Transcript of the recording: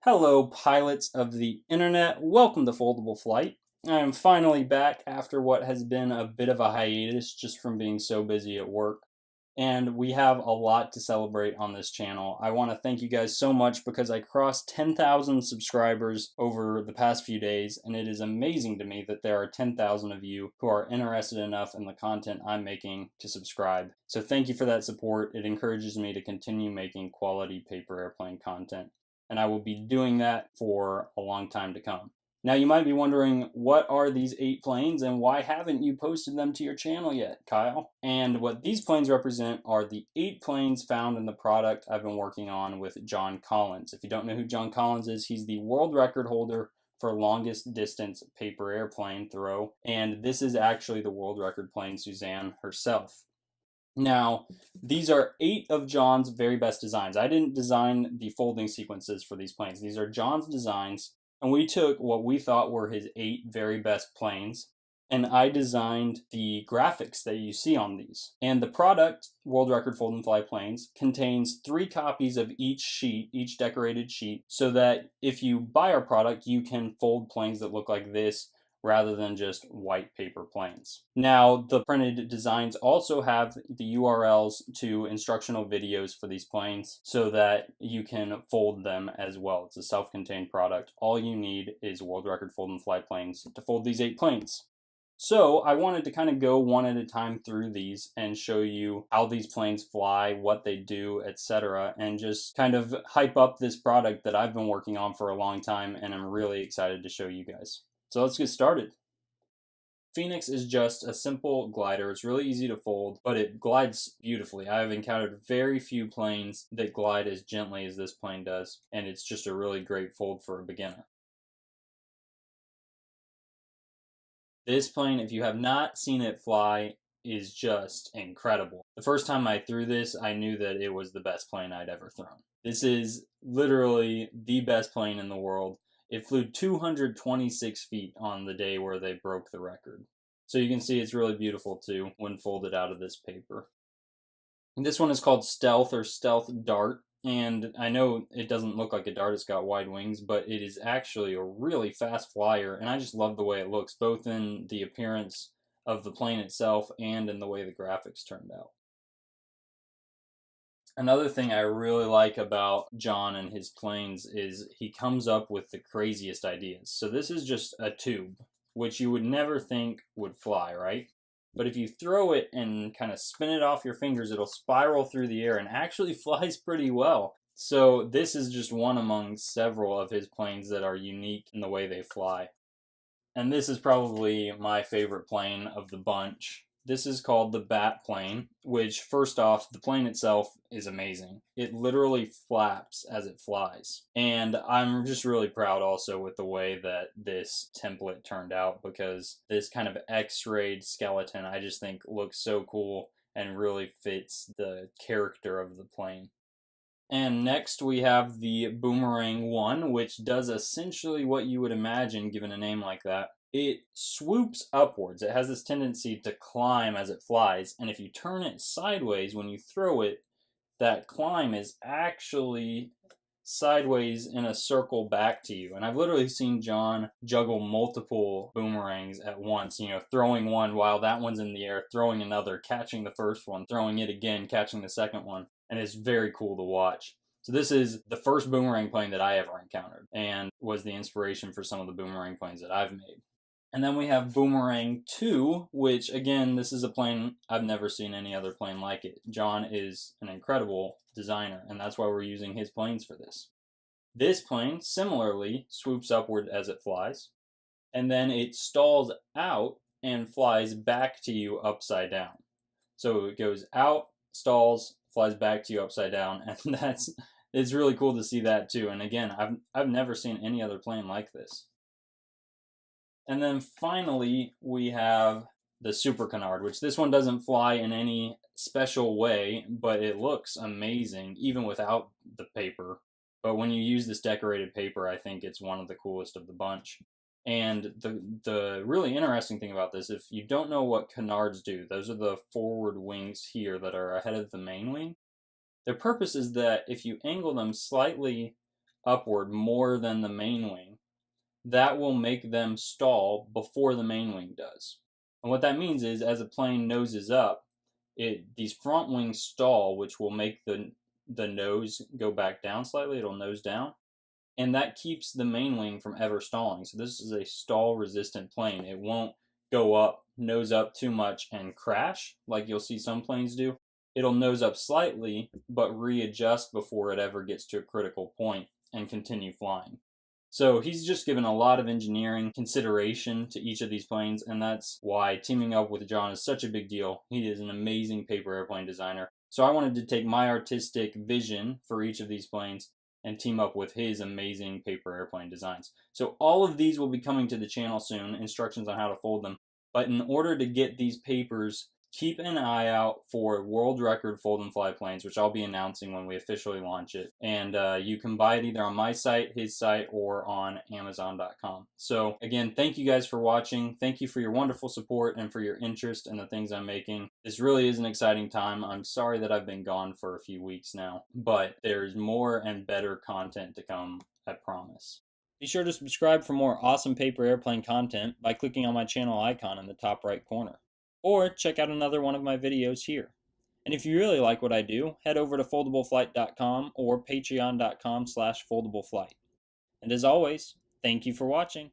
Hello, pilots of the internet. Welcome to Foldable Flight. I am finally back after what has been a bit of a hiatus just from being so busy at work. And we have a lot to celebrate on this channel. I want to thank you guys so much because I crossed 10,000 subscribers over the past few days, and it is amazing to me that there are 10,000 of you who are interested enough in the content I'm making to subscribe. So thank you for that support. It encourages me to continue making quality paper airplane content, and I will be doing that for a long time to come. Now you might be wondering, what are these 8 planes and why haven't you posted them to your channel yet, Kyle? And what these planes represent are the 8 planes found in the product I've been working on with John Collins. If you don't know who John Collins is, he's the world record holder for longest distance paper airplane throw, and this is actually the world record plane Suzanne herself. Now, these are 8 of John's very best designs. I didn't design the folding sequences for these planes. These are John's designs, and we took what we thought were his 8 very best planes, and I designed the graphics that you see on these. And the product, World Record Fold and Fly Planes, contains 3 copies of each sheet, each decorated sheet, so that if you buy our product, you can fold planes that look like this rather than just white paper planes. Now, the printed designs also have the URLs to instructional videos for these planes so that you can fold them as well. It's a self-contained product. All you need is World Record Fold and Fly Planes to fold these 8 planes. So I wanted to kind of go one at a time through these and show you how these planes fly, what they do, etc., and just kind of hype up this product that I've been working on for a long time and I'm really excited to show you guys. So let's get started. Phoenix is just a simple glider. It's really easy to fold, but it glides beautifully. I have encountered very few planes that glide as gently as this plane does, and it's just a really great fold for a beginner. This plane, if you have not seen it fly, is just incredible. The first time I threw this, I knew that it was the best plane I'd ever thrown. This is literally the best plane in the world. It flew 226 feet on the day where they broke the record. So you can see it's really beautiful too when folded out of this paper. And this one is called Stealth or Stealth Dart. And I know it doesn't look like a dart, it's got wide wings, but it is actually a really fast flyer. And I just love the way it looks, both in the appearance of the plane itself and in the way the graphics turned out. Another thing I really like about John and his planes is he comes up with the craziest ideas. So this is just a tube, which you would never think would fly, right? But if you throw it and kind of spin it off your fingers, it'll spiral through the air and actually flies pretty well. So this is just one among several of his planes that are unique in the way they fly. And this is probably my favorite plane of the bunch. This is called the Bat plane, which, first off, the plane itself is amazing. It literally flaps as it flies. And I'm just really proud also with the way that this template turned out, because this kind of x-rayed skeleton I just think looks so cool and really fits the character of the plane. And next we have the Boomerang 1, which does essentially what you would imagine given a name like that. It swoops upwards. It has this tendency to climb as it flies, and if you turn it sideways when you throw it, that climb is actually sideways in a circle back to you. And I've literally seen John juggle multiple boomerangs at once, throwing one while that one's in the air, throwing another, catching the first one, throwing it again, catching the second one. And it's very cool to watch. So this is the first boomerang plane that I ever encountered and was the inspiration for some of the boomerang planes that I've made. And then we have Boomerang 2, which again, this is a plane I've never seen any other plane like it. John is an incredible designer, and that's why we're using his planes for this. This plane similarly swoops upward as it flies, and then it stalls out and flies back to you upside down. So it goes out, stalls, flies back to you upside down, and it's really cool to see that too. And again, I've never seen any other plane like this. And then finally, we have the Super Canard, which this one doesn't fly in any special way, but it looks amazing, even without the paper. But when you use this decorated paper, I think it's one of the coolest of the bunch. And the really interesting thing about this, if you don't know what canards do, those are the forward wings here that are ahead of the main wing. Their purpose is that if you angle them slightly upward more than the main wing, that will make them stall before the main wing does. And what that means is, as a plane noses up, these front wings stall, which will make the nose go back down slightly. It'll nose down, and that keeps the main wing from ever stalling. So this is a stall resistant plane. It won't go up, nose up too much and crash like you'll see some planes do. It'll nose up slightly but readjust before it ever gets to a critical point and continue flying. So he's just given a lot of engineering consideration to each of these planes, and that's why teaming up with John is such a big deal. He is an amazing paper airplane designer. So I wanted to take my artistic vision for each of these planes and team up with his amazing paper airplane designs. So all of these will be coming to the channel soon, instructions on how to fold them. But in order to get these papers, keep an eye out for world record fold and fly planes, which I'll be announcing when we officially launch it. And you can buy it either on my site, his site, or on Amazon.com. So again, thank you guys for watching. Thank you for your wonderful support and for your interest in the things I'm making. This really is an exciting time. I'm sorry that I've been gone for a few weeks now, but there's more and better content to come, I promise. Be sure to subscribe for more awesome paper airplane content by clicking on my channel icon in the top right corner. Or check out another one of my videos here. And if you really like what I do, head over to foldableflight.com or patreon.com/foldableflight. And as always, thank you for watching.